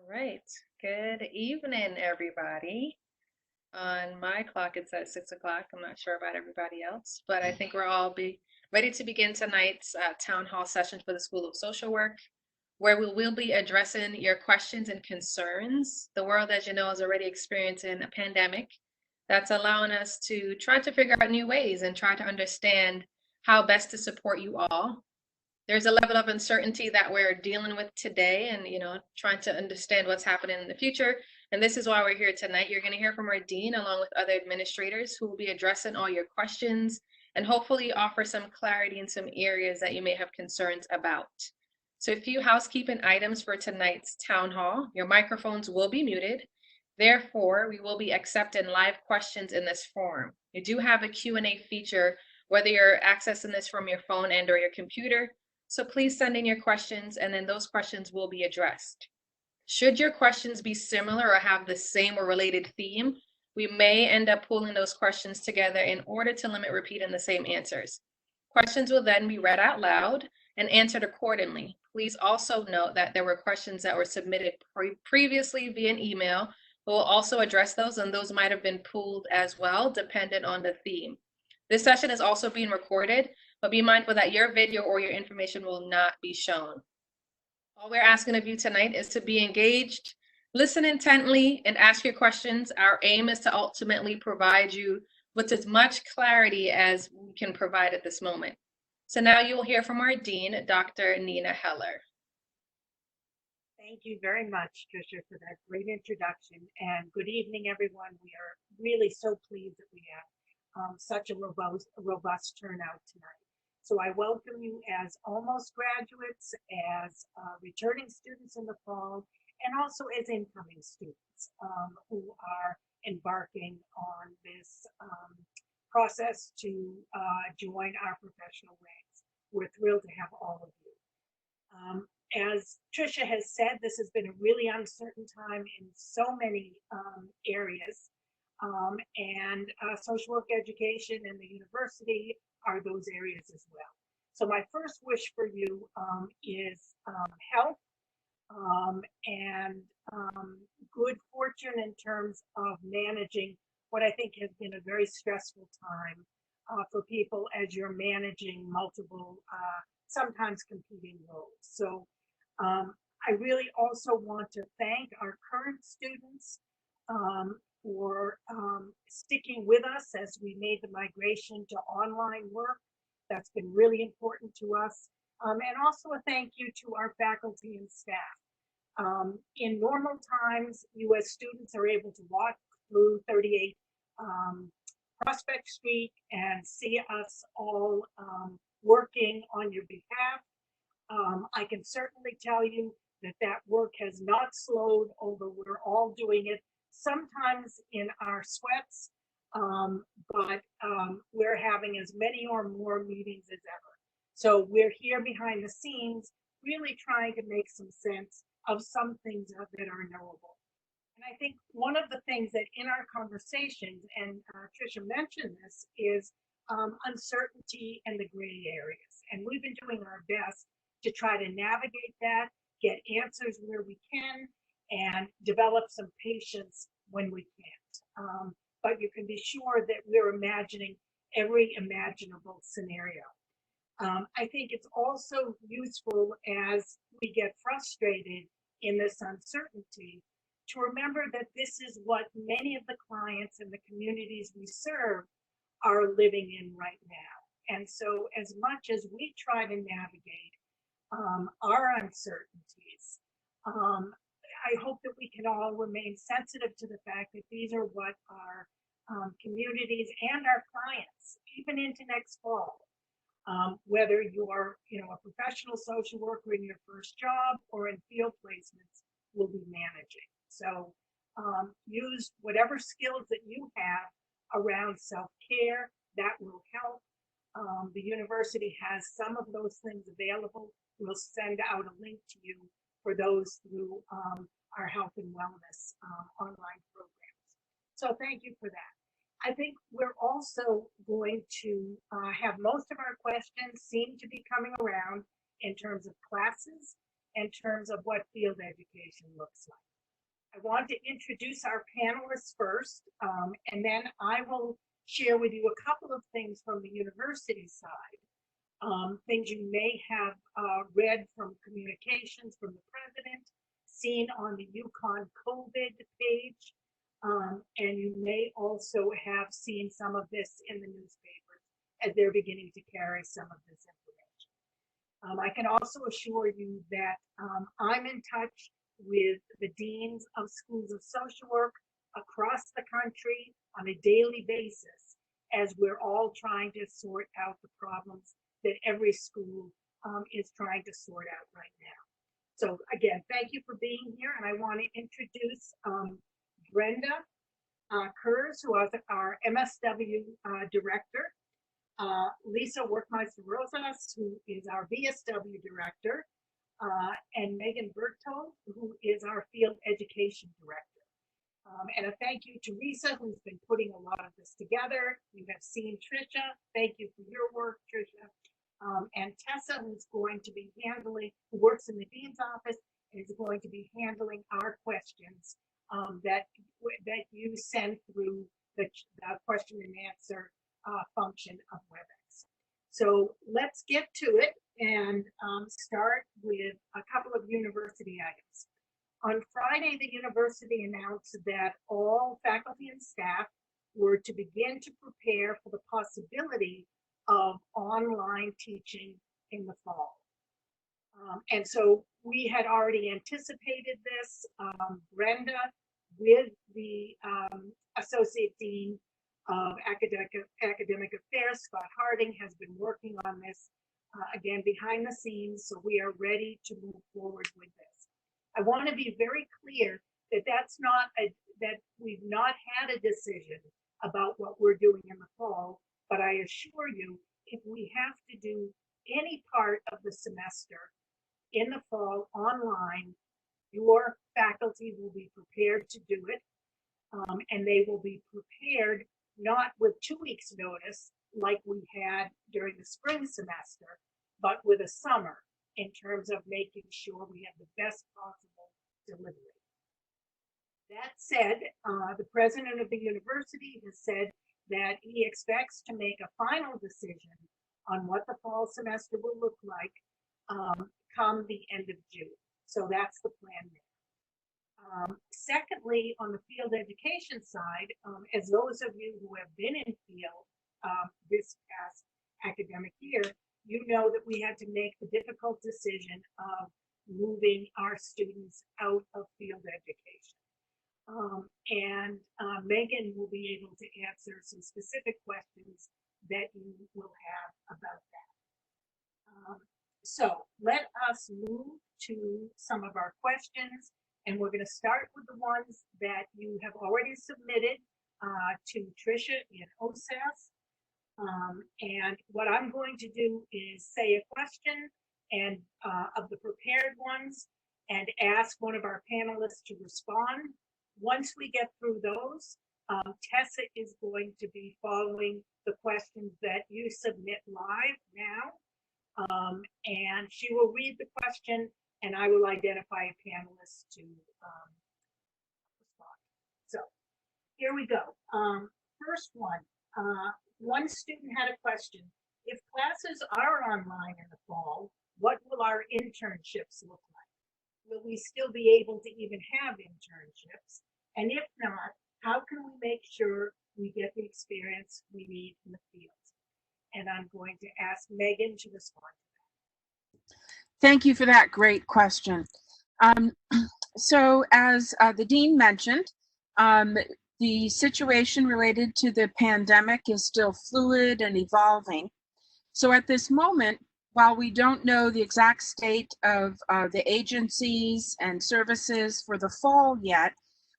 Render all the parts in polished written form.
All right. Good evening, everybody. On my clock, it's at 6 o'clock. I'm not sure about everybody else, but I think we're all be ready to begin tonight's town hall session for the School of Social Work, where we will be addressing your questions and concerns. The world, as you know, is already experiencing a pandemic that's allowing us to try to figure out new ways and try to understand how best to support you all. There's a level of uncertainty that we're dealing with today and trying to understand what's happening in the future, and this is why we're here tonight. You're going to hear from our dean along with other administrators who will be addressing all your questions and hopefully offer some clarity in some areas that you may have concerns about. So a few housekeeping items for tonight's town hall. Your microphones will be muted. Therefore, we will be accepting live questions in this forum. You do have a Q&A feature whether you're accessing this from your phone and or your computer. So please send in your questions and then those questions will be addressed. Should your questions be similar or have the same or related theme, we may end up pulling those questions together in order to limit repeating the same answers. Questions will then be read out loud and answered accordingly. Please also note that there were questions that were submitted previously via email. We'll also address those, and those might have been pooled as well, dependent on the theme. This session is also being recorded, but be mindful that your video or your information will not be shown. All we're asking of you tonight is to be engaged, listen intently, and ask your questions. Our aim is to ultimately provide you with as much clarity as we can provide at this moment. So now you will hear from our dean, Dr. Nina Heller. Thank you very much, Tricia, for that great introduction. And good evening, everyone. We are really so pleased that we have such a robust turnout tonight. So I welcome you as almost graduates, as returning students in the fall, and also as incoming students who are embarking on this process to join our professional ranks. We're thrilled to have all of you. As Tricia has said, this has been a really uncertain time in so many areas, and social work education and the university are those areas as well. So my first wish for you is health and good fortune in terms of managing what I think has been a very stressful time for people as you're managing multiple, sometimes competing roles. So I really also want to thank our current students for sticking with us as we made the migration to online work. That's been really important to us. And also a thank you to our faculty and staff. In normal times, you as students are able to walk through 38 Prospect Street and see us all working on your behalf. I can certainly tell you that that work has not slowed, although we're all doing it sometimes in our sweats, but we're having as many or more meetings as ever. So we're here behind the scenes, really trying to make some sense of some things that are knowable. And I think one of the things that in our conversations, and Tricia mentioned this, is uncertainty and the gray areas. And we've been doing our best to try to navigate that, get answers where we can, and develop some patience when we can't. But you can be sure that we're imagining every imaginable scenario. I think it's also useful as we get frustrated in this uncertainty to remember that this is what many of the clients and the communities we serve are living in right now. And so as much as we try to navigate our uncertainties, I hope that we can all remain sensitive to the fact that these are what our communities and our clients, even into next fall, whether you are, a professional social worker in your first job or in field placements, will be managing. So use whatever skills that you have around self-care. That will help. The university has some of those things available. We'll send out a link to you for those through our health and wellness online programs. So thank you for that. I think we're also going to have most of our questions seem to be coming around in terms of classes in terms of what field education looks like. I want to introduce our panelists first, and then I will share with you a couple of things from the university side, things you may have read from communications from the president, seen on the UConn COVID page, and you may also have seen some of this in the newspapers as they're beginning to carry some of this information. I can also assure you that I'm in touch with the deans of schools of social work across the country on a daily basis as we're all trying to sort out the problems that every school is trying to sort out right now. So again, thank you for being here, and I want to introduce Brenda Kurz, who is our MSW director, Lisa Workmeister-Rosas, who is our VSW director, and Megan Berthold, who is our field education director. And a thank you to Teresa, who's been putting a lot of this together. You have seen Tricia. Thank you for your work, Tricia. And Tessa, who's going to be handling, who works in the dean's office, is going to be handling our questions that you send through the question and answer function of WebEx. So let's get to it and start with a couple of university items. On Friday, the university announced that all faculty and staff were to begin to prepare for the possibility of online teaching in the fall. And so we had already anticipated this. Brenda, with the Associate Dean of Academic Affairs, Scott Harding, has been working on this again behind the scenes, so we are ready to move forward with this. I want to be very clear that that we've not had a decision about what we're doing in the fall, but I assure you, if we have to do any part of the semester in the fall online, your faculty will be prepared to do it, and they will be prepared not with 2 weeks notice like we had during the spring semester, but with a summer in terms of making sure we have the best possible delivery. That said, the president of the university has said that he expects to make a final decision on what the fall semester will look like come the end of June. So that's the plan there. Secondly, on the field education side, as those of you who have been in field this past academic year, you know that we had to make the difficult decision of moving our students out of field education. Megan will be able to answer some specific questions that you will have about that. So let us move to some of our questions, and we're going to start with the ones that you have already submitted to Tricia in OSAS. And what I'm going to do is say a question and of the prepared ones and ask one of our panelists to respond. Once we get through those, Tessa is going to be following the questions that you submit live now. And she will read the question and I will identify a panelist to respond. So here we go. First one. One student had a question. If classes are online in the fall, what will our internships look like? Will we still be able to even have internships? And if not, how can we make sure we get the experience we need in the field? And I'm going to ask Megan to respond to that. Thank you for that great question. So as the Dean mentioned, the situation related to the pandemic is still fluid and evolving. So at this moment, while we don't know the exact state of the agencies and services for the fall yet,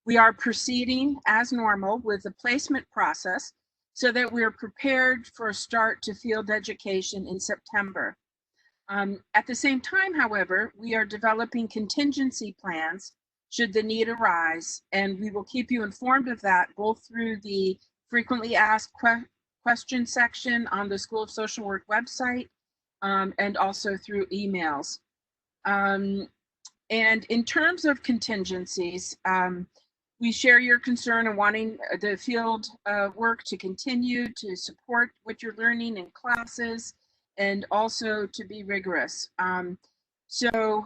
we are proceeding as normal with the placement process so that we're prepared for a start to field education in September. At the same time, however, we are developing contingency plans should the need arise, and we will keep you informed of that both through the frequently asked question section on the School of Social Work website and also through emails. And in terms of contingencies, we share your concern in wanting the field work to continue to support what you're learning in classes and also to be rigorous. So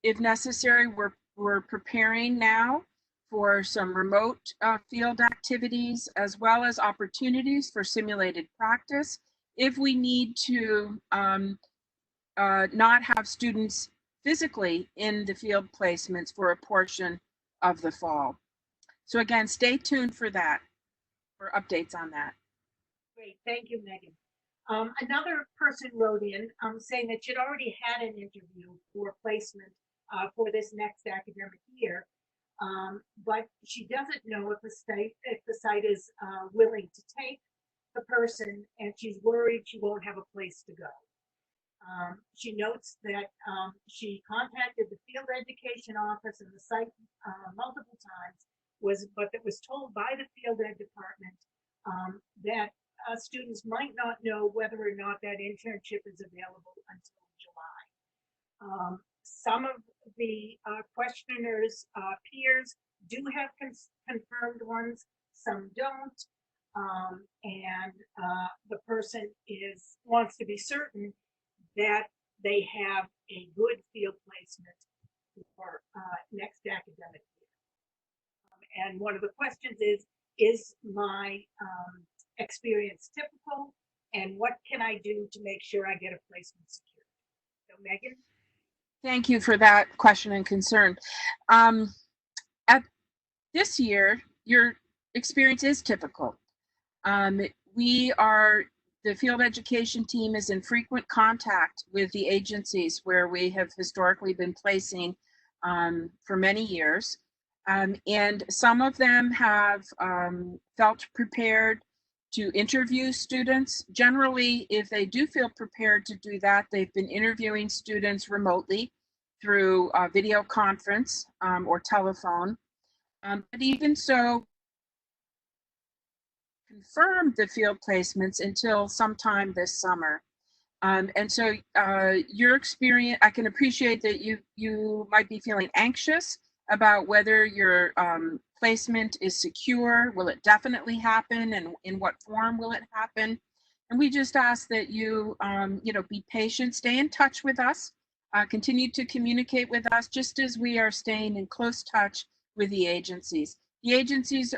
if necessary, we're preparing now for some remote field activities as well as opportunities for simulated practice if we need to not have students physically in the field placements for a portion of the fall. So again, stay tuned for that, for updates on that. Great, thank you, Megan. Another person wrote in saying that she'd already had an interview for placement for this next academic year, but she doesn't know if the site is willing to take the person, and she's worried she won't have a place to go. She notes that she contacted the field education office and the site multiple times, but that was told by the field ed department that students might not know whether or not that internship is available until July. Some of the questioners' peers do have confirmed ones, some don't, and the person wants to be certain that they have a good field placement for next academic year. And one of the questions is my experience typical, and what can I do to make sure I get a placement secured? So Megan? Thank you for that question and concern. At this year, your experience is typical. The field education team is in frequent contact with the agencies where we have historically been placing for many years. And some of them have felt prepared to interview students. Generally, if they do feel prepared to do that, they've been interviewing students remotely through video conference or telephone. But even so, confirmed the field placements until sometime this summer. And so your experience, I can appreciate that you might be feeling anxious about whether your placement is secure. Will it definitely happen, and in what form will it happen? And we just ask that you, be patient, stay in touch with us, continue to communicate with us, just as we are staying in close touch with the agencies. The agencies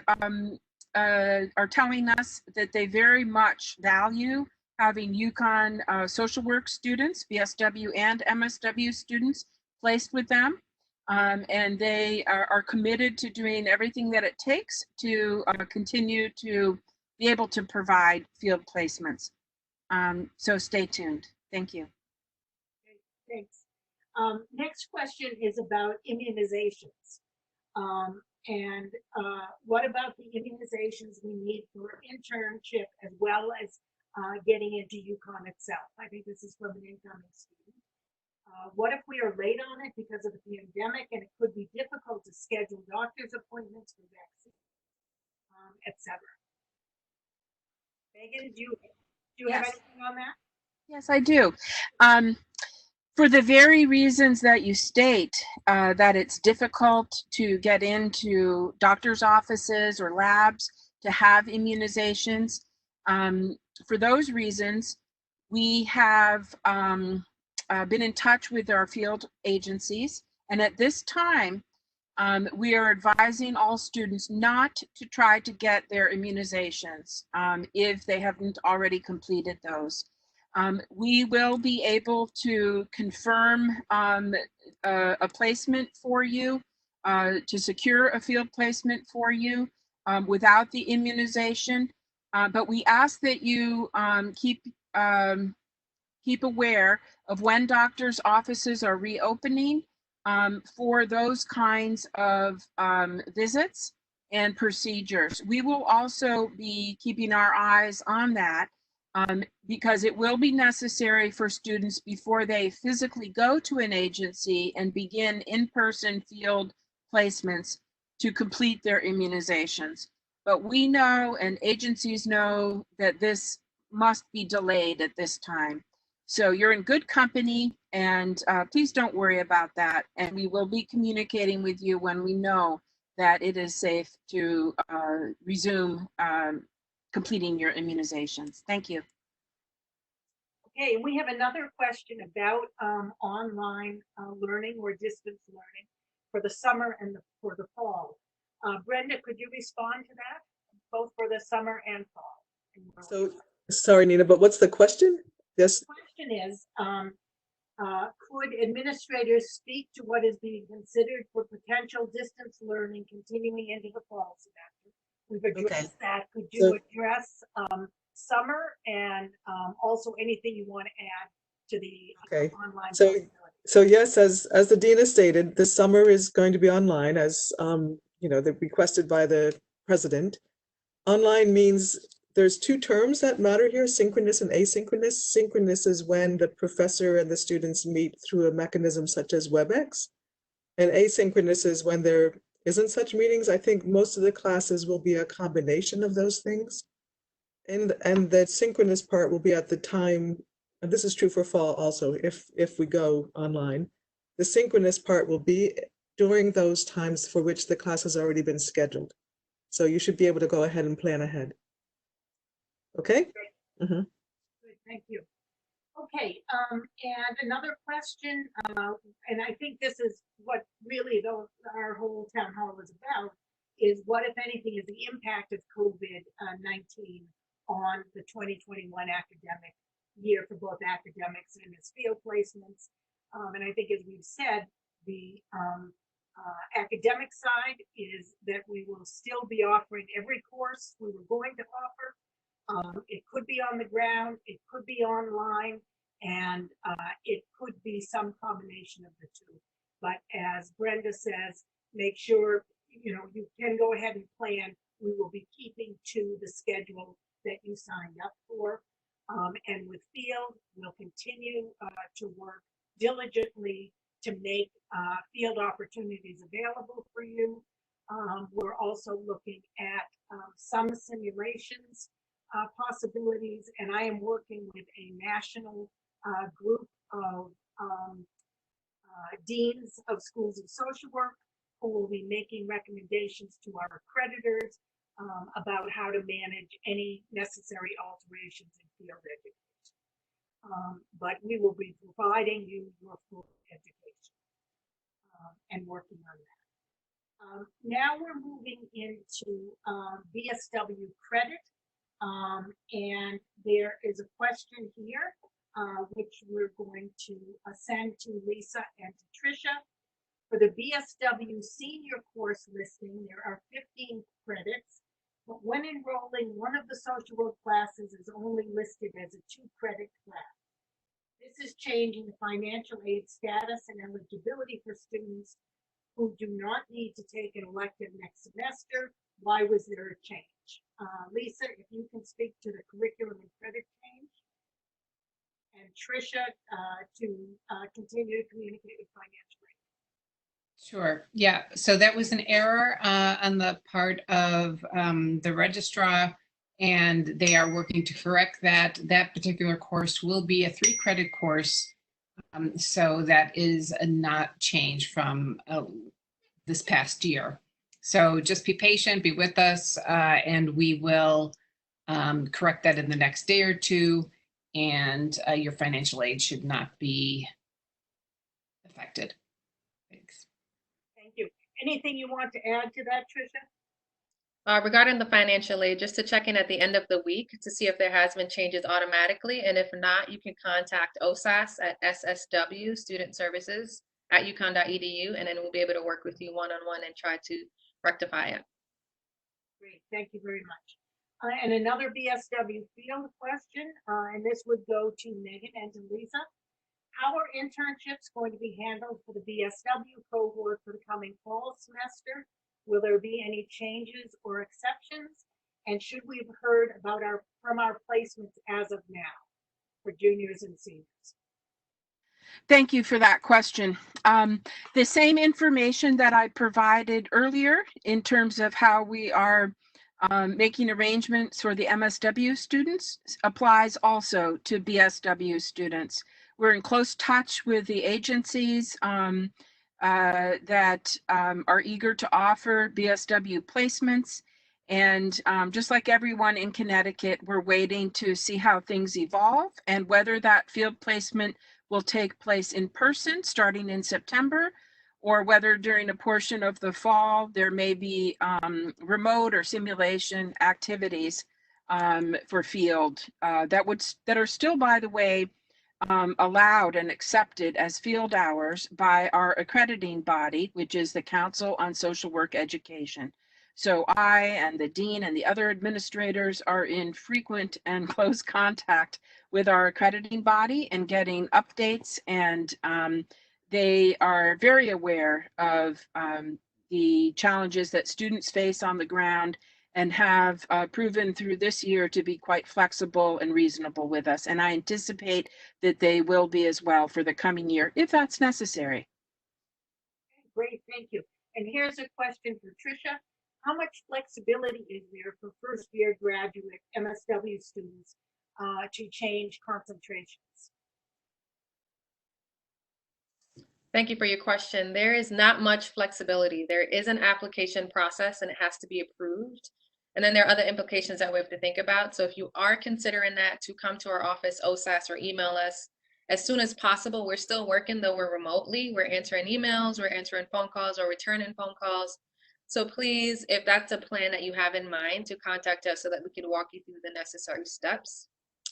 are telling us that they very much value having UConn social work students, BSW and MSW students, placed with them. And they are committed to doing everything that it takes to continue to be able to provide field placements. So stay tuned. Thank you. Thanks. Next question is about immunizations. And what about the immunizations we need for internship as well as getting into UConn itself? I think this is from an incoming student. What if we are late on it because of the pandemic, and it could be difficult to schedule doctor's appointments for vaccines, etc.? Megan, do you have anything on that? Yes, I do. For the very reasons that you state, that it's difficult to get into doctor's offices or labs to have immunizations, for those reasons, we have been in touch with our field agencies, and at this time, we are advising all students not to try to get their immunizations if they haven't already completed those. We will be able to confirm a placement for you, to secure a field placement for you without the immunization, but we ask that you keep aware of when doctors' offices are reopening for those kinds of visits and procedures. We will also be keeping our eyes on that because it will be necessary for students before they physically go to an agency and begin in-person field placements to complete their immunizations. But we know, and agencies know, that this must be delayed at this time. So you're in good company, and please don't worry about that. And we will be communicating with you when we know that it is safe to resume completing your immunizations. Thank you. Okay, we have another question about online learning or distance learning for the summer and for the fall. Brenda, could you respond to that, both for the summer and fall? So, sorry, Nina, but what's the question? Yes. The question is, could administrators speak to what is being considered for potential distance learning continuing into the fall semester? We've addressed that. Could you So- address summer and also anything you want to add to the Okay. online So- possibility? So yes, as the dean has stated, the summer is going to be online as requested by the president. Online means there's two terms that matter here, synchronous and asynchronous. Synchronous is when the professor and the students meet through a mechanism such as WebEx. And asynchronous is when there isn't such meetings. I think most of the classes will be a combination of those things. And the synchronous part will be at the time, and this is true for fall also, if we go online. The synchronous part will be during those times for which the class has already been scheduled. So you should be able to go ahead and plan ahead. Okay? Good, thank you. Okay, and another question, and I think this is what really our whole town hall is about, is what, if anything, is the impact of COVID-19 on the 2021 academic year for both academics and as field placements. And I think, as we've said, the academic side is that we will still be offering every course we were going to offer. It could be on the ground, it could be online, and it could be some combination of the two. But as Brenda says, make sure you can go ahead and plan. We will be keeping to the schedule that you signed up for. And with field, we'll continue to work diligently to make field opportunities available for you. We're also looking at some simulations possibilities, and I am working with a national group of deans of schools of social work who will be making recommendations to our accreditors about how to manage any necessary alterations in field education. But we will be providing you your full education and working on that. Now we're moving into BSW credit. And there is a question here, which we're going to send to Lisa and to Tricia. For the BSW senior course listing, there are 15 credits, but when enrolling, one of the social work classes is only listed as a 2-credit class. This is changing the financial aid status and eligibility for students who do not need to take an elective next semester. Why was there a change? Lisa, if you can speak to the curriculum and credit change, and Tricia to continue to communicate with financial aid. Sure. Yeah. So that was an error on the part of the registrar, and they are working to correct that. That particular course will be a 3-credit course. So that is a not change from this past year. So just be patient, be with us, and we will correct that in the next day or two. And your financial aid should not be affected. Thanks. Thank you. Anything you want to add to that, Tricia? Regarding the financial aid, just to check in at the end of the week to see if there has been changes automatically. And if not, you can contact OSAS at SSW Student Services at UConn.edu, and then we'll be able to work with you one-on-one and try to rectify it. Great, thank you very much. And another BSW field question, and this would go to Megan and to Lisa. How are internships going to be handled for the BSW cohort for the coming fall semester? Will there be any changes or exceptions? And should we have heard about from our placements as of now for juniors and seniors? Thank you for that question. The same information that I provided earlier in terms of how we are Making arrangements for the MSW students applies also to BSW students. We're in close touch with the agencies that are eager to offer BSW placements. And just like everyone in Connecticut, we're waiting to see how things evolve and whether that field placement will take place in person starting in September, or whether during a portion of the fall there may be remote or simulation activities for field that are still, by the way, allowed and accepted as field hours by our accrediting body, which is the Council on Social Work Education. So I and the dean and the other administrators are in frequent and close contact with our accrediting body and getting updates, and they are very aware of the challenges that students face on the ground and have proven through this year to be quite flexible and reasonable with us. And I anticipate that they will be as well for the coming year, if that's necessary. Great, thank you. And here's a question for Tricia. How much flexibility is there for first year graduate MSW students to change concentrations? Thank you for your question. There is not much flexibility. There is an application process and it has to be approved. And then there are other implications that we have to think about. So if you are considering that, to come to our office, OSAS, or email us as soon as possible. We're still working, though we're remotely. We're answering emails, we're answering phone calls, or returning phone calls. So please, if that's a plan that you have in mind, to contact us so that we can walk you through the necessary steps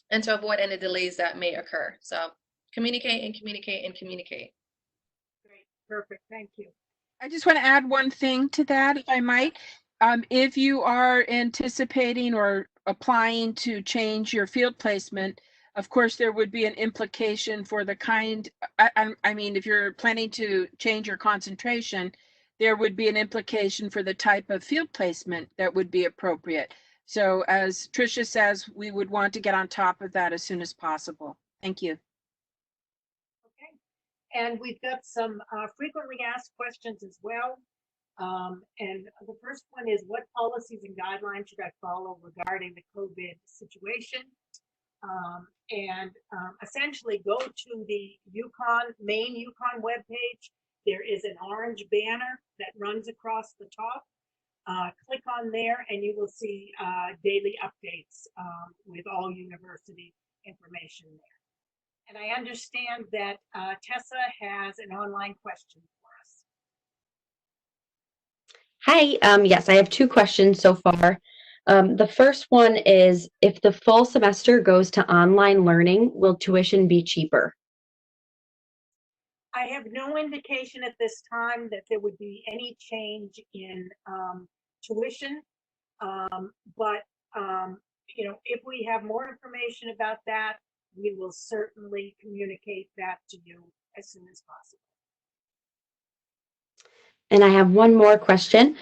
and to avoid any delays that may occur. So communicate and communicate and communicate. Great, perfect, thank you. I just want to add one thing to that, if I might. If you are anticipating or applying to change your field placement, of course, there would be an implication for the kind, I mean, if you're planning to change your concentration, there would be an implication for the type of field placement that would be appropriate. So as Tricia says, we would want to get on top of that as soon as possible. Thank you. Okay, and we've got some frequently asked questions as well. And the first one is, what policies and guidelines should I follow regarding the COVID situation? Essentially go to the main UConn webpage. There is an orange banner that runs across the top. Click on there and you will see daily updates with all university information there. And I understand that Tessa has an online question for us. Hi, yes, I have two questions so far. The first one is, if the fall semester goes to online learning, will tuition be cheaper? I have no indication at this time that there would be any change in tuition, but you know, if we have more information about that, we will certainly communicate that to you as soon as possible. And I have one more question.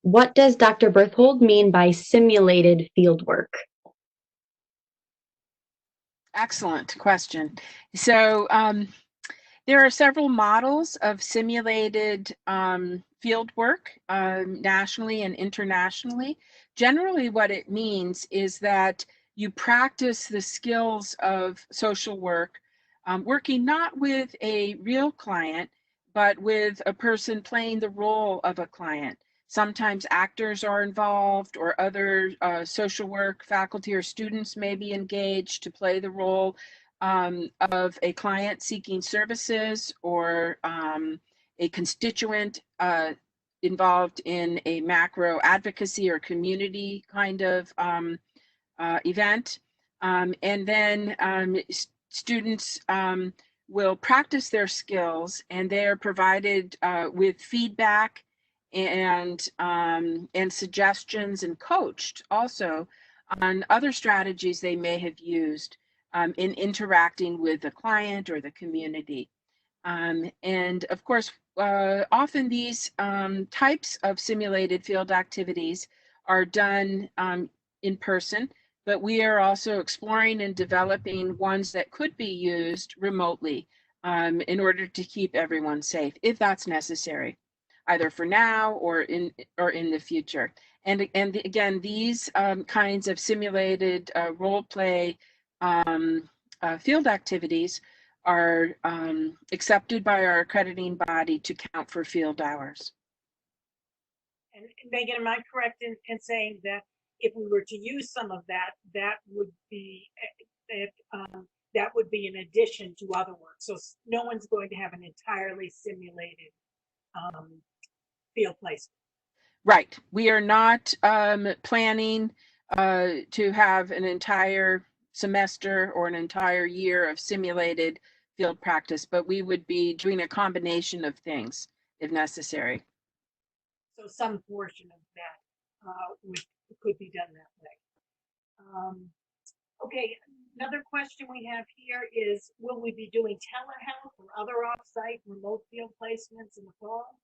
What does Dr. Berthold mean by simulated fieldwork? Excellent question. So there are several models of simulated field work nationally and internationally. Generally, what it means is that you practice the skills of social work, working not with a real client, but with a person playing the role of a client. Sometimes actors are involved, or other social work faculty or students may be engaged to play the role of a client seeking services, or a constituent involved in a macro advocacy or community kind of event. And then students will practice their skills, and they are provided with feedback and suggestions, and coached also on other strategies they may have used in interacting with the client or the community. And of course, often these types of simulated field activities are done in person, but we are also exploring and developing ones that could be used remotely in order to keep everyone safe, if that's necessary. either for now or in the future. And again, these kinds of simulated role play field activities are accepted by our accrediting body to count for field hours. And Megan, am I correct in saying that if we were to use some of that, that would be in addition to other work? So no one's going to have an entirely simulated field placement. Right. We are not planning to have an entire semester or an entire year of simulated field practice, but we would be doing a combination of things if necessary. So some portion of that could be done that way. Okay, another question we have here is, will we be doing telehealth or other offsite remote field placements in the fall?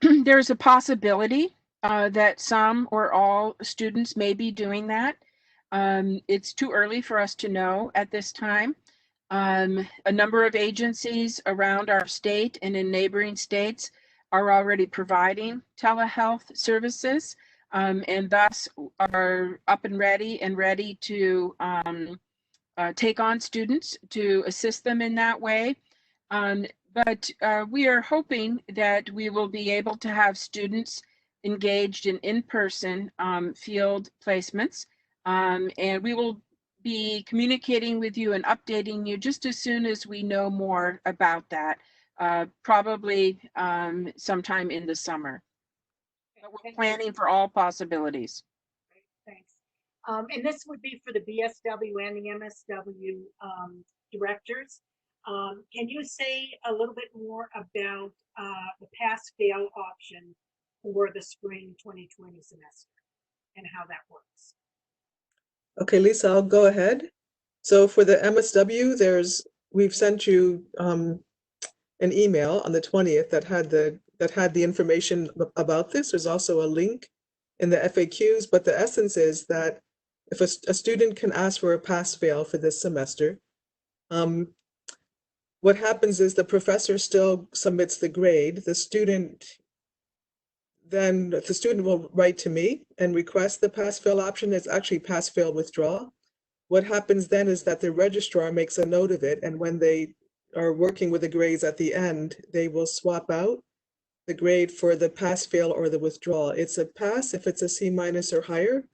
There's a possibility that some or all students may be doing that. It's too early for us to know at this time. A number of agencies around our state and in neighboring states are already providing telehealth services, and thus are up and ready to take on students to assist them in that way. But we are hoping that we will be able to have students engaged in-person field placements, and we will be communicating with you and updating you just as soon as we know more about that, probably sometime in the summer. But we're planning for all possibilities. Thanks. And this would be for the BSW and the MSW directors. Can you say a little bit more about the pass-fail option for the spring 2020 semester and how that works? Okay, Lisa, I'll go ahead. So for the MSW, we've sent you an email on the 20th that had the information about this. There's also a link in the FAQs, but the essence is that if a student can ask for a pass-fail for this semester, what happens is the professor still submits the grade. The student will write to me and request the pass-fail option. It's actually pass-fail withdraw. What happens then is that the registrar makes a note of it, and when they are working with the grades at the end, they will swap out the grade for the pass-fail or the withdrawal. It's a pass if it's a C- or higher.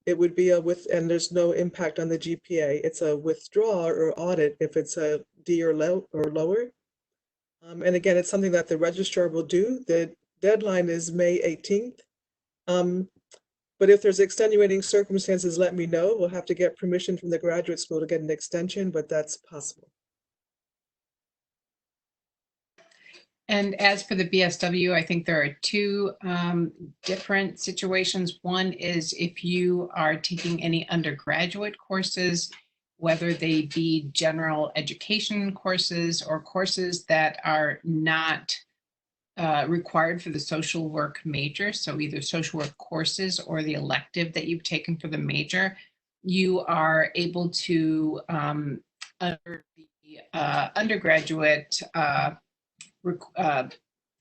It would be and there's no impact on the GPA. It's a withdrawal or audit if it's a D or lower. And again, it's something that the registrar will do. The deadline is May 18th. But if there's extenuating circumstances, let me know. We'll have to get permission from the graduate school to get an extension, but that's possible. And as for the BSW, I think there are two different situations. One is if you are taking any undergraduate courses, whether they be general education courses or courses that are not required for the social work major, so either social work courses or the elective that you've taken for the major, you are able to, under the undergraduate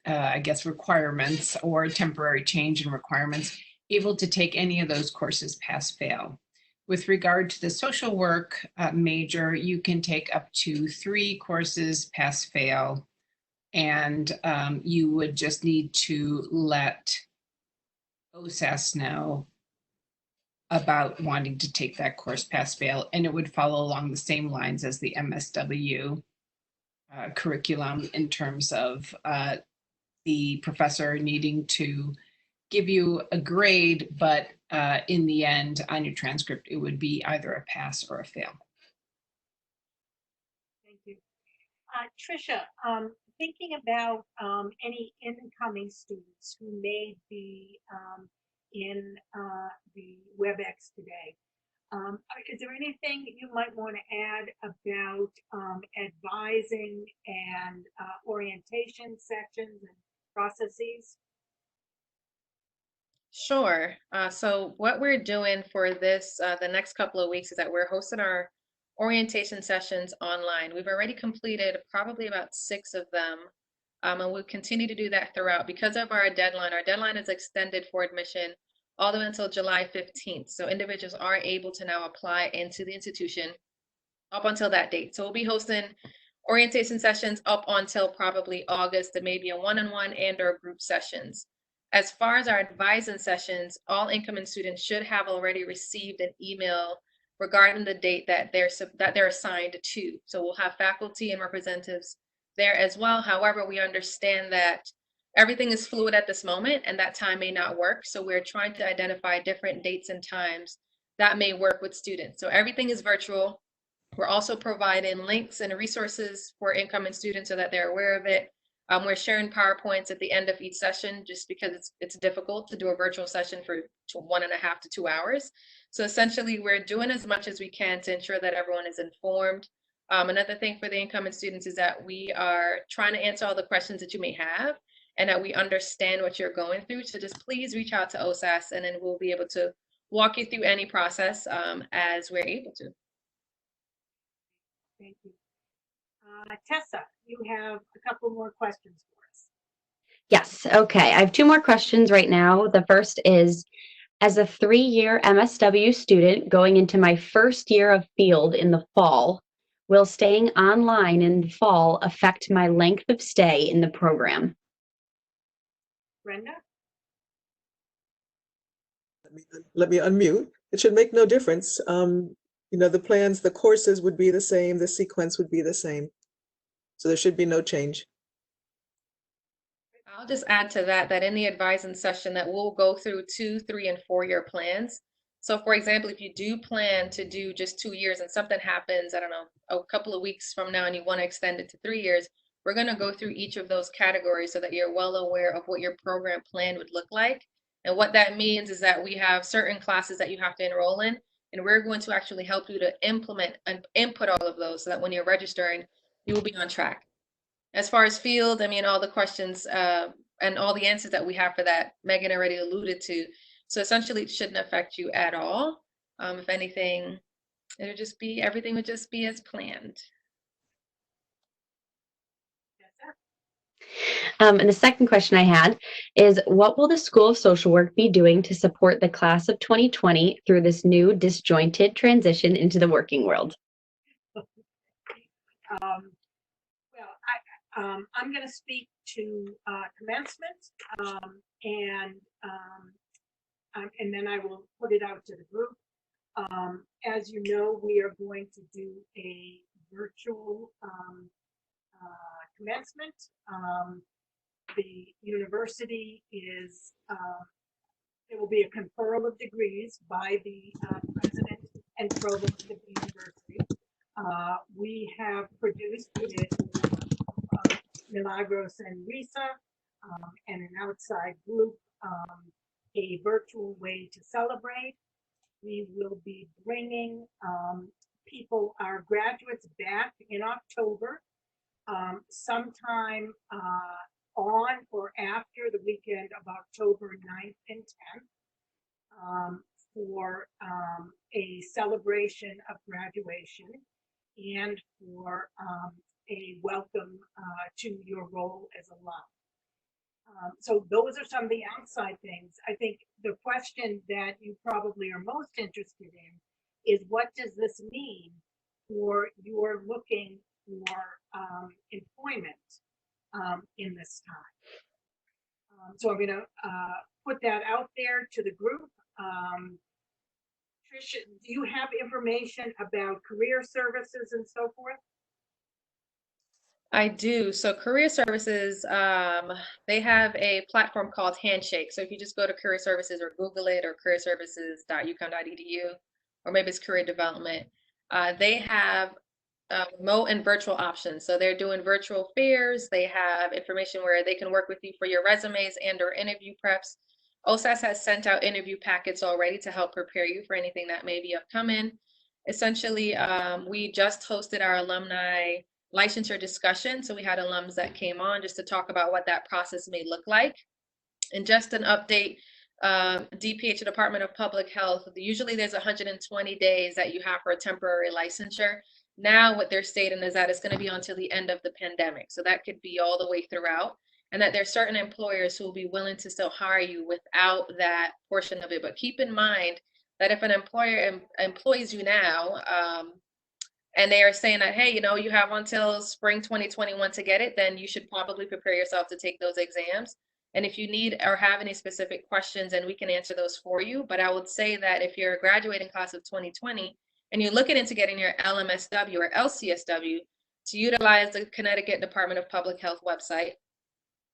I guess requirements or temporary change in requirements, able to take any of those courses pass-fail. With regard to the social work major, you can take up to 3 courses pass-fail, and you would just need to let OSAS know about wanting to take that course pass-fail, and it would follow along the same lines as the MSW curriculum in terms of the professor needing to give you a grade, but in the end, on your transcript, it would be either a pass or a fail. Thank you. Tricia, thinking about any incoming students who may be in the WebEx today, is there anything you might want to add about advising and orientation sections and processes? Sure. So what we're doing for this, the next couple of weeks is that we're hosting our orientation sessions online. We've already completed probably about 6 of them And we'll continue to do that throughout because of our deadline. Our deadline is extended for admission all the way until July 15th. So individuals are able to now apply into the institution up until that date. So we'll be hosting orientation sessions up until probably August, and maybe a one-on-one and or group sessions. As far as our advising sessions, all incoming students should have already received an email regarding the date that they're assigned to. So we'll have faculty and representatives there as well. However, we understand that everything is fluid at this moment and that time may not work. So we're trying to identify different dates and times that may work with students. So everything is virtual. We're also providing links and resources for incoming students so that they're aware of it. We're sharing PowerPoints at the end of each session just because it's difficult to do a virtual session for 1.5 to 2 hours. So essentially, we're doing as much as we can to ensure that everyone is informed. Another thing for the incoming students is that we are trying to answer all the questions that you may have and that we understand what you're going through. So just please reach out to OSAS and then we'll be able to walk you through any process as we're able to. Thank you. Tessa, you have a couple more questions for us. Yes. Okay. I have two more questions right now. The first is, as a 3-year MSW student going into my first year of field in the fall, will staying online in the fall affect my length of stay in the program? Brenda? Let me unmute. It should make no difference. The plans, the courses would be the same, the sequence would be the same. So there should be no change. I'll just add to that in the advising session that we'll go through 2, 3, and 4-year plans. So for example, if you do plan to do just 2 years and something happens, I don't know, a couple of weeks from now and you want to extend it to 3 years, we're going to go through each of those categories so that you're well aware of what your program plan would look like. And what that means is that we have certain classes that you have to enroll in, and we're going to actually help you to implement and input all of those so that when you're registering, you will be on track. As far as field, I mean, all the questions and all the answers that we have for that, Megan already alluded to. So essentially, it shouldn't affect you at all. If anything, everything would just be as planned. And the second question I had is, what will the School of Social Work be doing to support the class of 2020 through this new disjointed transition into the working world? I'm going to speak to commencement, and then I will put it out to the group. As you know, we are going to do a virtual commencement. The university is, there will be a conferral of degrees by the president and provost of the university. We have produced with Milagros and Risa and an outside group a virtual way to celebrate. We will be bringing our graduates back in October, sometime on or after the weekend of October 9th and 10th for a celebration of graduation and for a welcome to your role as alum. So those are some of the outside things. I think the question that you probably are most interested in is, what does this mean for your looking for employment in this time? So I'm going to put that out there to the group. Tricia, do you have information about career services and so forth? I do. So Career Services, they have a platform called Handshake. So if you just go to Career Services or Google it, or careerservices.uconn.edu, or maybe it's Career Development, they have remote and virtual options. So they're doing virtual fairs. They have information where they can work with you for your resumes and or interview preps. OSAS has sent out interview packets already to help prepare you for anything that may be upcoming. Essentially, we just hosted our alumni licensure discussion. So we had alums that came on just to talk about what that process may look like. And just an update, DPH, Department of Public Health, usually there's 120 days that you have for a temporary licensure. Now what they're stating is that it's going to be until the end of the pandemic. So that could be all the way throughout. And that there's certain employers who will be willing to still hire you without that portion of it. But keep in mind that if an employer employs you now, and they are saying that, hey, you have until spring 2021 to get it, then you should probably prepare yourself to take those exams. And if you need or have any specific questions, and we can answer those for you. But I would say that if you're a graduating class of 2020 and you're looking into getting your LMSW or LCSW, to utilize the Connecticut Department of Public Health website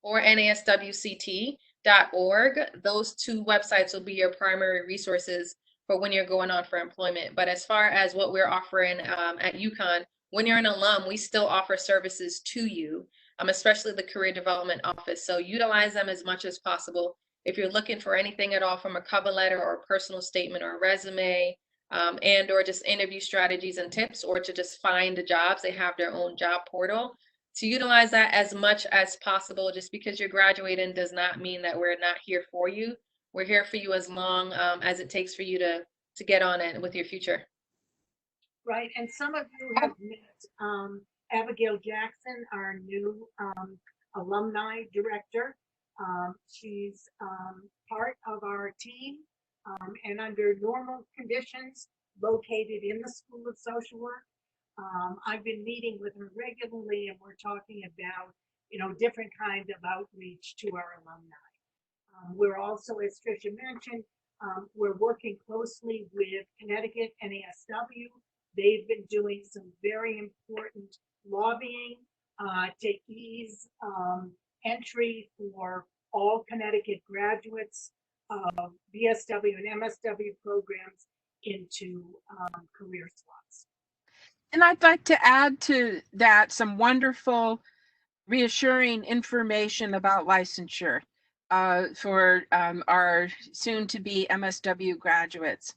or NASWCT.org, those two websites will be your primary resources for when you're going on for employment. But as far as what we're offering at UConn, when you're an alum, we still offer services to you, especially the Career Development Office. So utilize them as much as possible. If you're looking for anything at all from a cover letter or a personal statement or a resume, and or just interview strategies and tips, or to just find jobs, they have their own job portal. To utilize that as much as possible. Just because you're graduating does not mean that we're not here for you. We're here for you as long as it takes for you to get on it with your future. Right, and some of you have met Abigail Jackson, our new alumni director. She's part of our team, and under normal conditions, located in the School of Social Work. I've been meeting with her regularly, and we're talking about, different kinds of outreach to our alumni. We're also, as Tricia mentioned, we're working closely with Connecticut NASW. They've been doing some very important lobbying to ease entry for all Connecticut graduates of BSW and MSW programs into career slots. And I'd like to add to that some wonderful, reassuring information about licensure for our soon-to-be MSW graduates.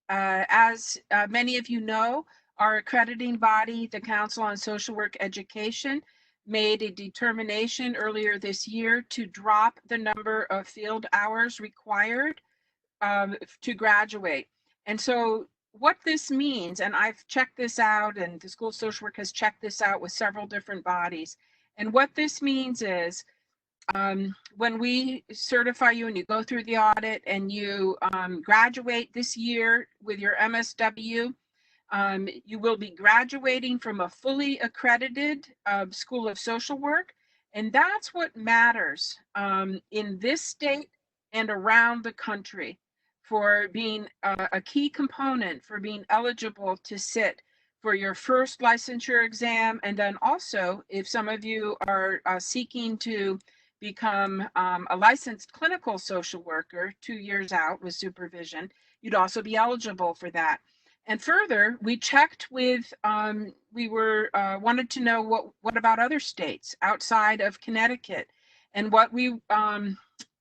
As many of you know, our accrediting body, the Council on Social Work Education, made a determination earlier this year to drop the number of field hours required to graduate. And so what this means, and I've checked this out, and the School of Social Work has checked this out with several different bodies. And what this means is when we certify you and you go through the audit and you graduate this year with your MSW, you will be graduating from a fully accredited School of Social Work. And that's what matters in this state and around the country for being a key component for being eligible to sit for your first licensure exam. And then also, if some of you are seeking to become a licensed clinical social worker 2 years out with supervision, you'd also be eligible for that. And further, we checked with, we wanted to know what about other states outside of Connecticut, and what we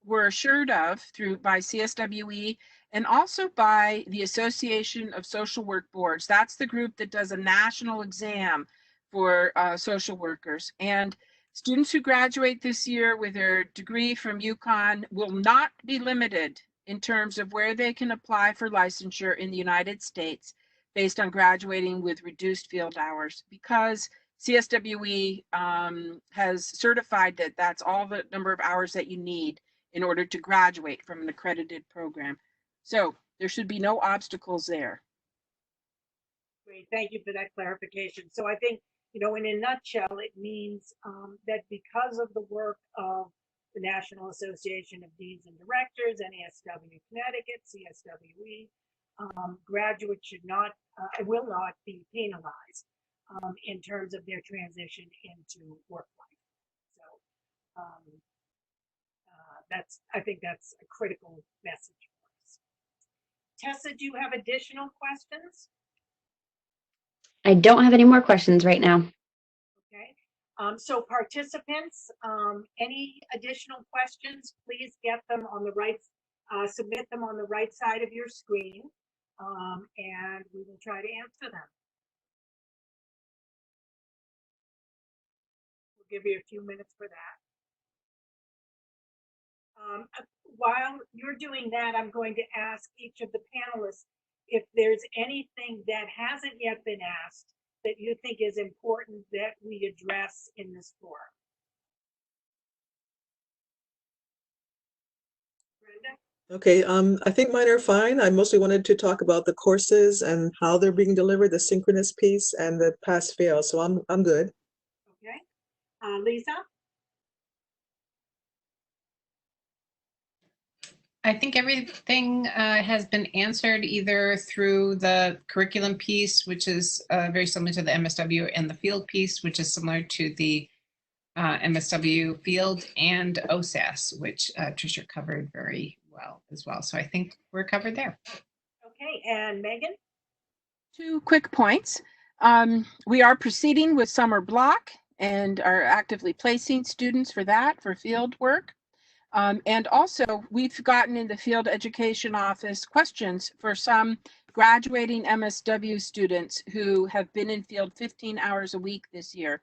were assured of by CSWE and also by the Association of Social Work Boards. That's the group that does a national exam for social workers. And students who graduate this year with their degree from UConn will not be limited in terms of where they can apply for licensure in the United States based on graduating with reduced field hours, because CSWE has certified that that's all the number of hours that you need in order to graduate from an accredited program. So there should be no obstacles there. Great, thank you for that clarification. So I think, in a nutshell, it means that because of the work of the National Association of Deans and Directors, NASW Connecticut, CSWE, graduates will not be penalized in terms of their transition into work life. So I think that's a critical message for us. Tessa, do you have additional questions? I don't have any more questions right now. Okay. So participants, any additional questions, please get them on the right, submit them on the right side of your screen, and we will try to answer them. We'll give you a few minutes for that. While you're doing that, I'm going to ask each of the panelists if there's anything that hasn't yet been asked that you think is important that we address in this forum. Brenda? Okay, I think mine are fine. I mostly wanted to talk about the courses and how they're being delivered, the synchronous piece and the pass fail. So I'm good. Okay. Lisa? I think everything has been answered either through the curriculum piece, which is very similar to the MSW, and the field piece, which is similar to the MSW field, and OSAS, which Tricia covered very well as well. So I think we're covered there. Okay, and Megan? 2 quick points. We are proceeding with summer block and are actively placing students for that, for field work. And also, we've gotten in the field education office questions for some graduating MSW students who have been in field 15 hours a week this year.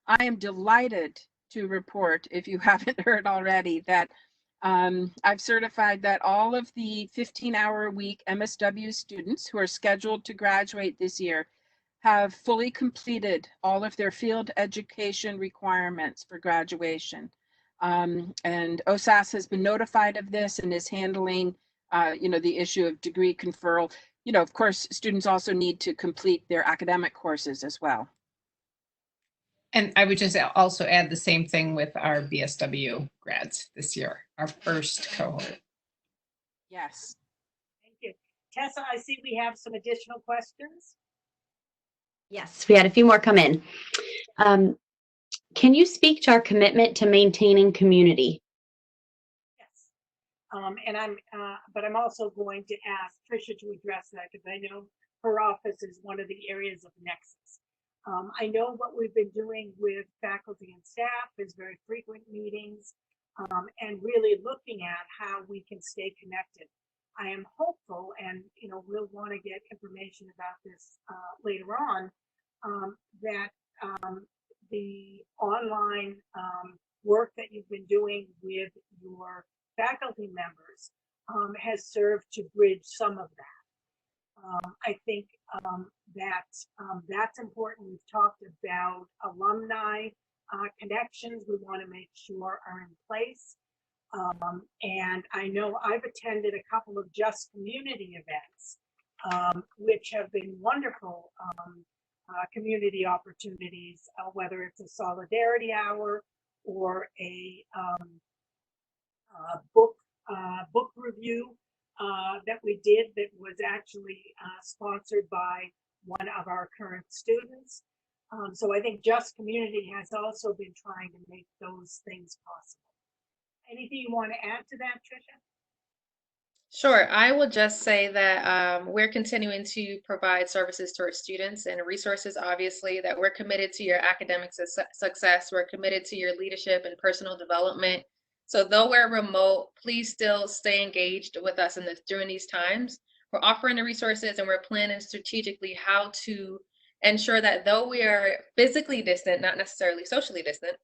I am delighted to report, if you haven't heard already, that I've certified that all of the 15-hour-a-week MSW students who are scheduled to graduate this year have fully completed all of their field education requirements for graduation. And OSAS has been notified of this and is handling, the issue of degree conferral. Of course, students also need to complete their academic courses as well. And I would just also add the same thing with our BSW grads this year, our first cohort. Yes. Thank you. Tessa, I see we have some additional questions. Yes, we had a few more come in. Can you speak to our commitment to maintaining community? Yes. But I'm also going to ask Tricia to address that because I know her office is one of the areas of nexus. I know what we've been doing with faculty and staff is very frequent meetings and really looking at how we can stay connected. I am hopeful, and we'll want to get information about this later on, that the online work that you've been doing with your faculty members has served to bridge some of that. I think that's important. We've talked about alumni connections we want to make sure are in place. And I know I've attended a couple of Just Community events, which have been wonderful community opportunities, whether it's a solidarity hour or a book review that we did that was actually sponsored by one of our current students. So I think Just Community has also been trying to make those things possible. Anything you want to add to that, Tricia? Sure. I will just say that we're continuing to provide services to our students and resources, obviously, that we're committed to your academic success. We're committed to your leadership and personal development. So though we're remote, please still stay engaged with us during these times. We're offering the resources and we're planning strategically how to ensure that though we are physically distant, not necessarily socially distant,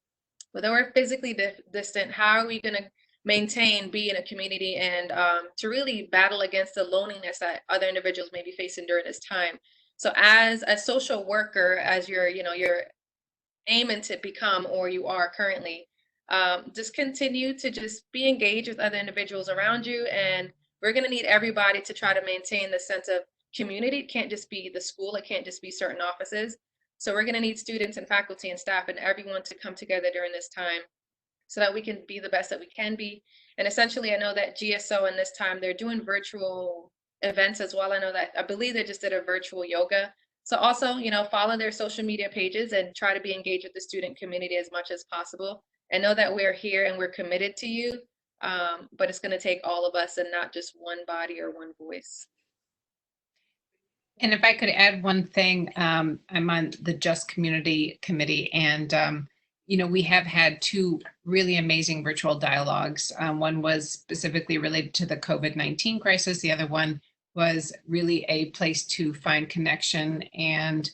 but though we're physically distant, how are we going to maintain, be in a community, and to really battle against the loneliness that other individuals may be facing during this time. So as a social worker, as you're aiming to become, or you are currently, just continue to just be engaged with other individuals around you. And we're going to need everybody to try to maintain the sense of community. It can't just be the school. It can't just be certain offices. So we're going to need students and faculty and staff and everyone to come together during this time so that we can be the best that we can be. And essentially, I know that GSO in this time, they're doing virtual events as well. I believe they just did a virtual yoga. So also, follow their social media pages and try to be engaged with the student community as much as possible. And know that we're here and we're committed to you, but it's going to take all of us and not just one body or one voice. And if I could add one thing, I'm on the Just Community Committee, and we have had 2 really amazing virtual dialogues. One was specifically related to the COVID-19 crisis. The other one was really a place to find connection and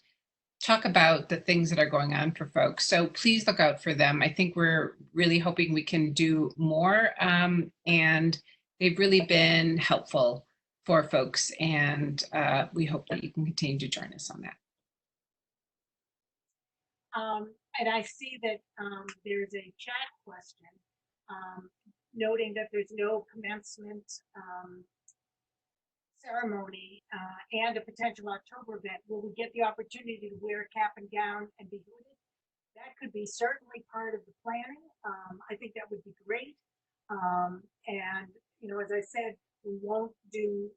talk about the things that are going on for folks. So please look out for them. I think we're really hoping we can do more, and they've really been helpful for folks. And we hope that you can continue to join us on that. And I see that there's a chat question noting that there's no commencement ceremony and a potential October event. Will we get the opportunity to wear a cap and gown and be hooded? That could be certainly part of the planning. I think that would be great. And, you know, as I said, we won't do,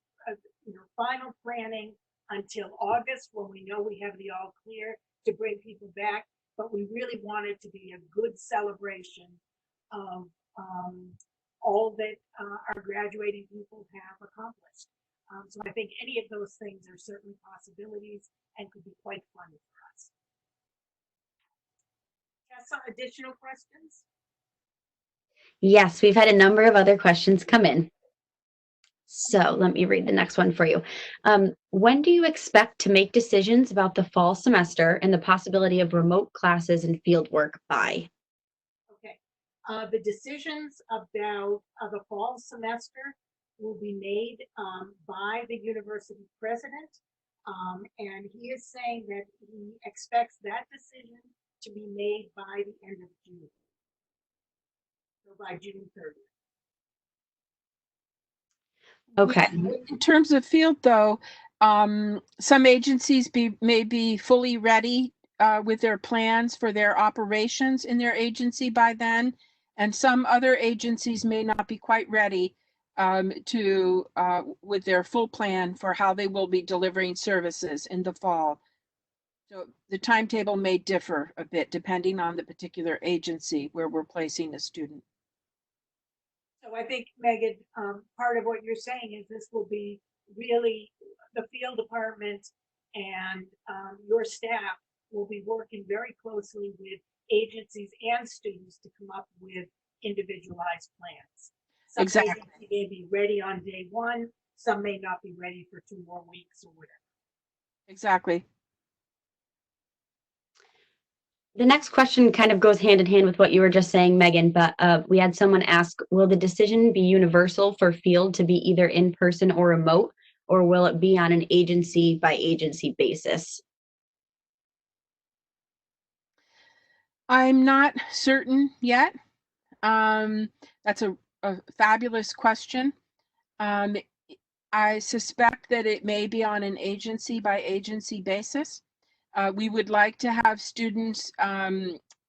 final planning until August when we know we have the all clear to bring people back. But we really want it to be a good celebration of all that our graduating people have accomplished. So I think any of those things are certainly possibilities and could be quite fun for us. Have some additional questions? Yes, we've had a number of other questions come in. So let me read the next one for you. When do you expect to make decisions about the fall semester and the possibility of remote classes and field work by? Okay. The decisions about the fall semester will be made by the university president. And he is saying that he expects that decision to be made by the end of June. So by June 30th. Okay. In terms of field, though, some agencies may be fully ready with their plans for their operations in their agency by then, and some other agencies may not be quite ready with their full plan for how they will be delivering services in the fall. So the timetable may differ a bit depending on the particular agency where we're placing a student. So I think, Megan, part of what you're saying is this will be really the field department and your staff will be working very closely with agencies and students to come up with individualized plans. Some Exactly. may be ready on day one, some may not be ready for 2 more weeks or whatever. Exactly. The next question kind of goes hand in hand with what you were just saying, Megan, but we had someone ask, will the decision be universal for field to be either in person or remote, or will it be on an agency by agency basis? I'm not certain yet. That's a fabulous question. I suspect that it may be on an agency by agency basis. We would like to have students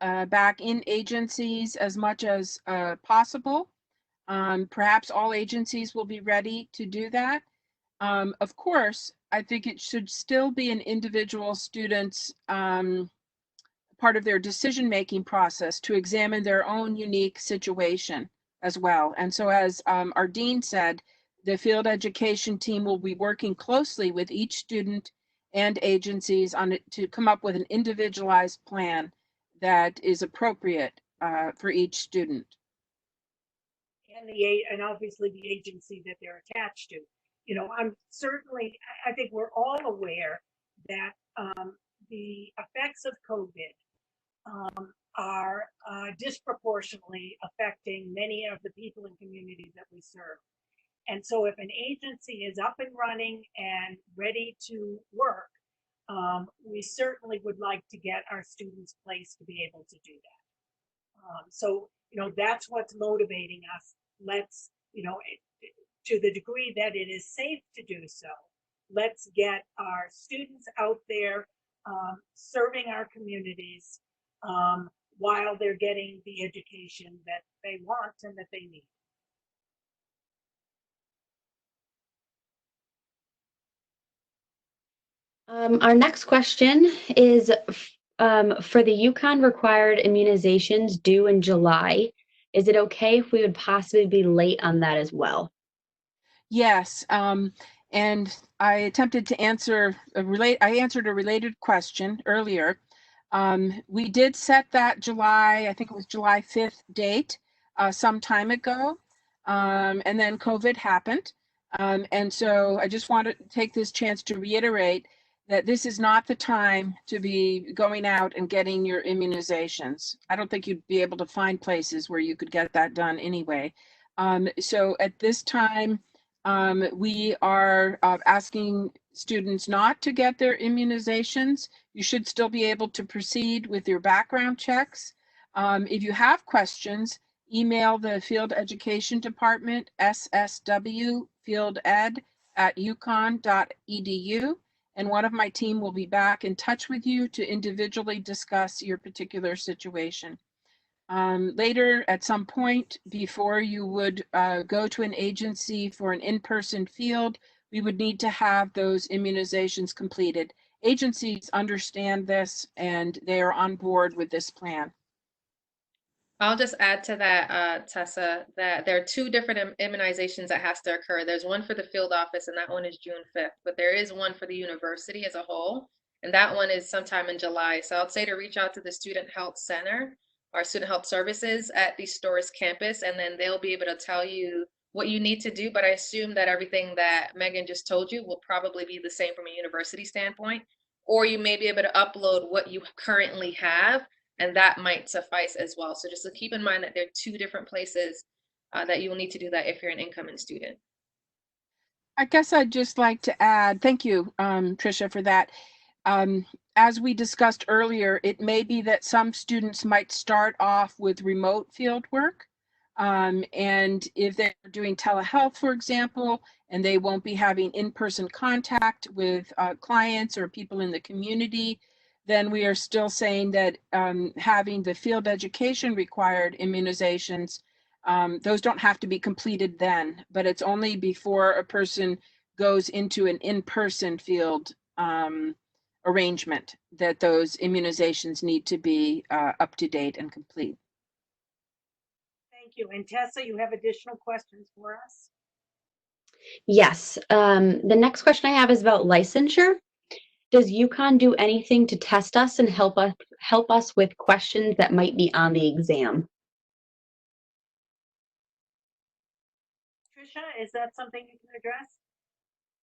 back in agencies as much as possible. Perhaps all agencies will be ready to do that. Of course, I think it should still be an individual student's part of their decision-making process to examine their own unique situation as well. And so as our dean said, the field education team will be working closely with each student and agencies on it to come up with an individualized plan that is appropriate for each student. And obviously the agency that they're attached to. You know, I think we're all aware that the effects of COVID are disproportionately affecting many of the people and communities that we serve. And so if an agency is up and running and ready to work, we certainly would like to get our students placed to be able to do that. So, you know, that's what's motivating us. Let's, you know, to the degree that it is safe to do so, let's get our students out there serving our communities while they're getting the education that they want and that they need. Our next question is for the UConn required immunizations due in July. Is it okay if we would possibly be late on that as well? Yes, and I attempted to answer I answered a related question earlier. We did set that July, I think it was July 5th date some time ago, and then COVID happened. And so I just want to take this chance to reiterate that this is not the time to be going out and getting your immunizations. I don't think you'd be able to find places where you could get that done anyway. So at this time, We are asking students not to get their immunizations. You should still be able to proceed with your background checks. If you have questions, email the Field Education Department, sswfielded@uconn.edu, and one of my team will be back in touch with you to individually discuss your particular situation. Later, at some point, before you would go to an agency for an in-person field, we would need to have those immunizations completed. Agencies understand this and they are on board with this plan. I'll just add to that, Tessa, that there are two different immunizations that has to occur. There's one for the field office, and that one is June 5th, but there is one for the university as a whole, and that one is sometime in July. So I'd say to reach out to the Student Health Center or Student Health Services at the Storrs campus, and then they'll be able to tell you what you need to do. But I assume that everything that Megan just told you will probably be the same from a university standpoint, or you may be able to upload what you currently have, and that might suffice as well. So just to keep in mind that there are two different places that you will need to do that if you're an incoming student. I guess I'd just like to add, thank you, Tricia, for that. As we discussed earlier, it may be that some students might start off with remote field work. And if they're doing telehealth, for example, and they won't be having in-person contact with clients or people in the community, then we are still saying that having the field education required immunizations, those don't have to be completed then, but it's only before a person goes into an in-person field arrangement that those immunizations need to be up to date and complete. Thank you. And Tessa, you have additional questions for us? Yes. The next question I have is about licensure. Does UConn do anything to test us and help us with questions that might be on the exam? Tricia, is that something you can address?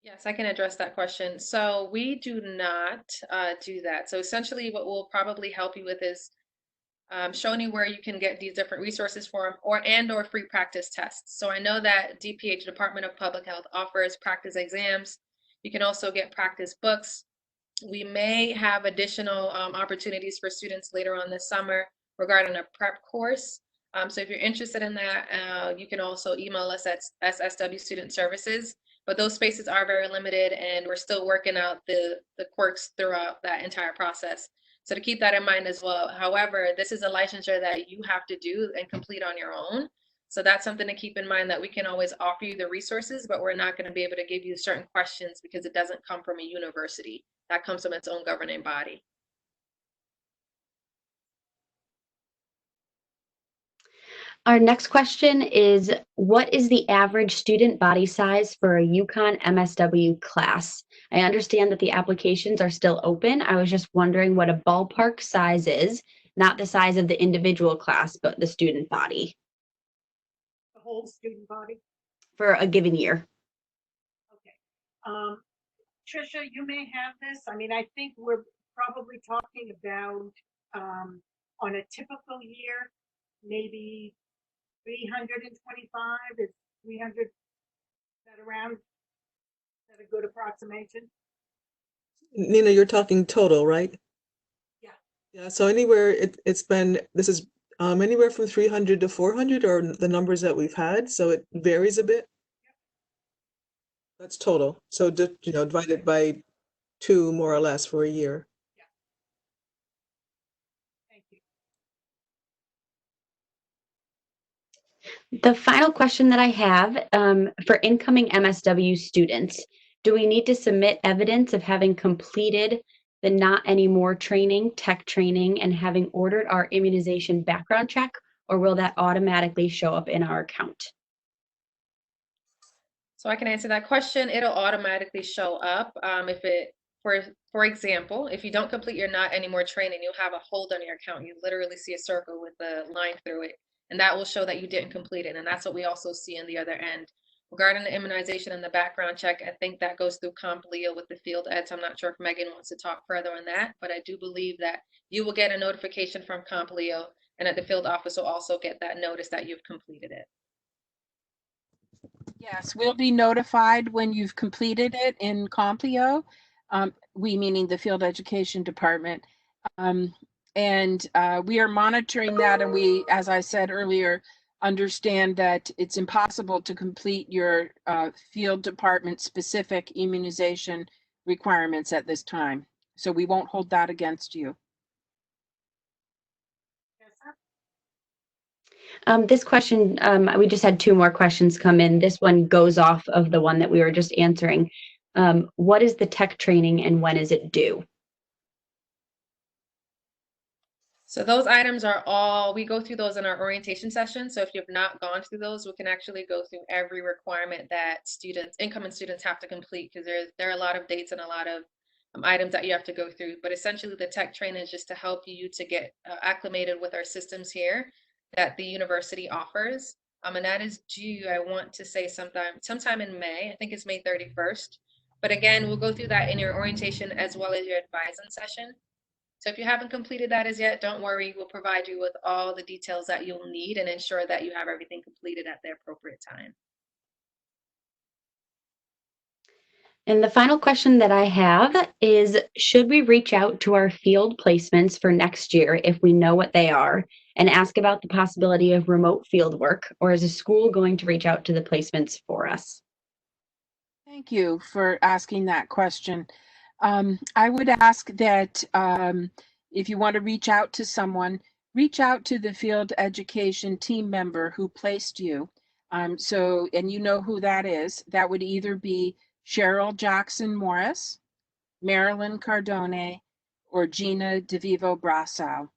Yes, I can address that question. So we do not do that. So essentially what we'll probably help you with is showing you where you can get these different resources for or free practice tests. So I know that DPH, Department of Public Health, offers practice exams. You can also get practice books. We may have additional opportunities for students later on this summer regarding a prep course. So if you're interested in that, you can also email us at SSW Student Services. But those spaces are very limited, and we're still working out the quirks throughout that entire process. So to keep that in mind as well. However, this is a licensure that you have to do and complete on your own. So that's something to keep in mind, that we can always offer you the resources, but we're not going to be able to give you certain questions because it doesn't come from a university. That comes from its own governing body. Our next question is, what is the average student body size for a UConn MSW class? I understand that the applications are still open. I was just wondering what a ballpark size is, not the size of the individual class, but the student body The whole student body? for a given year. Okay. Tricia, you may have this. I mean, I think we're probably talking about on a typical year, maybe 325. Is 300 that around? Is that a good approximation? Nina, you're talking total, right? Yeah. Yeah, so anywhere this is anywhere from 300 to 400 are the numbers that we've had, so it varies a bit. That's total. So divide it by 2 more or less for a year. Thank you. The final question that I have for incoming MSW students, do we need to submit evidence of having completed the Not Anymore training, tech training, and having ordered our immunization background check, or will that automatically show up in our account? So I can answer that question. It'll automatically show up. For example, if you don't complete your Not Anymore training, you'll have a hold on your account. You literally see a circle with a line through it, and that will show that you didn't complete it. And that's what we also see on the other end. Regarding the immunization and the background check, I think that goes through CompLEO with the field eds. I'm not sure if Megan wants to talk further on that, but I do believe that you will get a notification from CompLEO, and at the field office will also get that notice that you've completed it. Yes, we'll be notified when you've completed it in Complio. We meaning the Field Education Department. Um, and we are monitoring that, and we, as I said earlier, understand that it's impossible to complete your field department specific immunization requirements at this time. So we won't hold that against you. This question, we just had two more questions come in. This one goes off of the one that we were just answering. What is the tech training and when is it due? So those items are all, we go through those in our orientation session. So if you've not gone through those, we can actually go through every requirement that students, incoming students have to complete, because there are a lot of dates and a lot of items that you have to go through. But essentially the tech training is just to help you to get acclimated with our systems here that the university offers. And that is due, I want to say sometime in May. I think it's May 31st. But again, we'll go through that in your orientation as well as your advising session. So if you haven't completed that as yet, don't worry. We'll provide you with all the details that you'll need and ensure that you have everything completed at the appropriate time. And the final question that I have is, should we reach out to our field placements for next year if we know what they are and ask about the possibility of remote field work, or is a school going to reach out to the placements for us? Thank you for asking that question. I would ask that if you want to reach out to someone, reach out to the field education team member who placed you. And you know who that is. That would either be Cheryl Jackson Morris, Marilyn Cardone, or Gina DeVivo Brassau.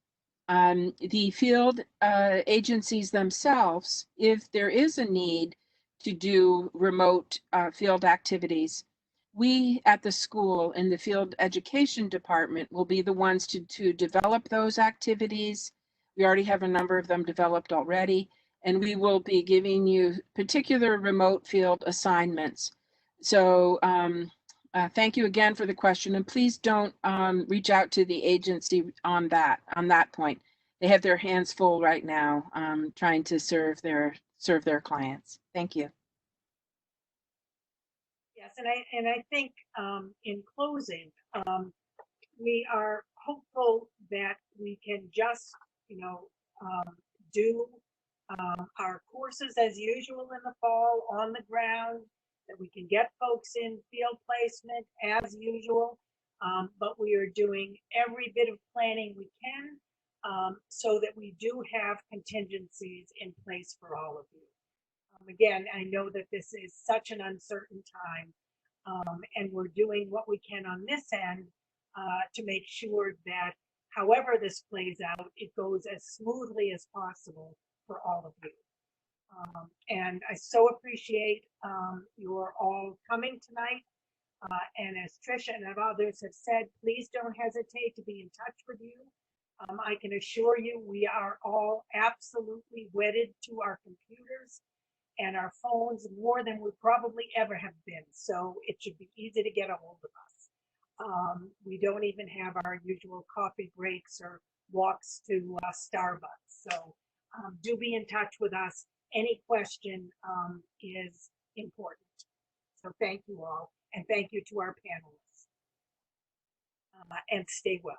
The field agencies themselves, if there is a need to do remote field activities, we at the school in the field education department will be the ones to develop those activities. We already have a number of them developed already, and we will be giving you particular remote field assignments. So thank you again for the question, and please don't reach out to the agency on that point. They have their hands full right now trying to serve their clients. Thank you. Yes, and I think in closing, we are hopeful that we can just, do our courses as usual in the fall on the ground, that we can get folks in field placement as usual, but we are doing every bit of planning we can so that we do have contingencies in place for all of you. Again, I know that this is such an uncertain time, and we're doing what we can on this end to make sure that however this plays out, it goes as smoothly as possible for all of you. And I so appreciate your all coming tonight. And as Tricia and others have said, please don't hesitate to be in touch with you. I can assure you we are all absolutely wedded to our computers and our phones more than we probably ever have been. So it should be easy to get a hold of us. We don't even have our usual coffee breaks or walks to Starbucks. So do be in touch with us. Any question is important. So thank you all. And thank you to our panelists. And stay well.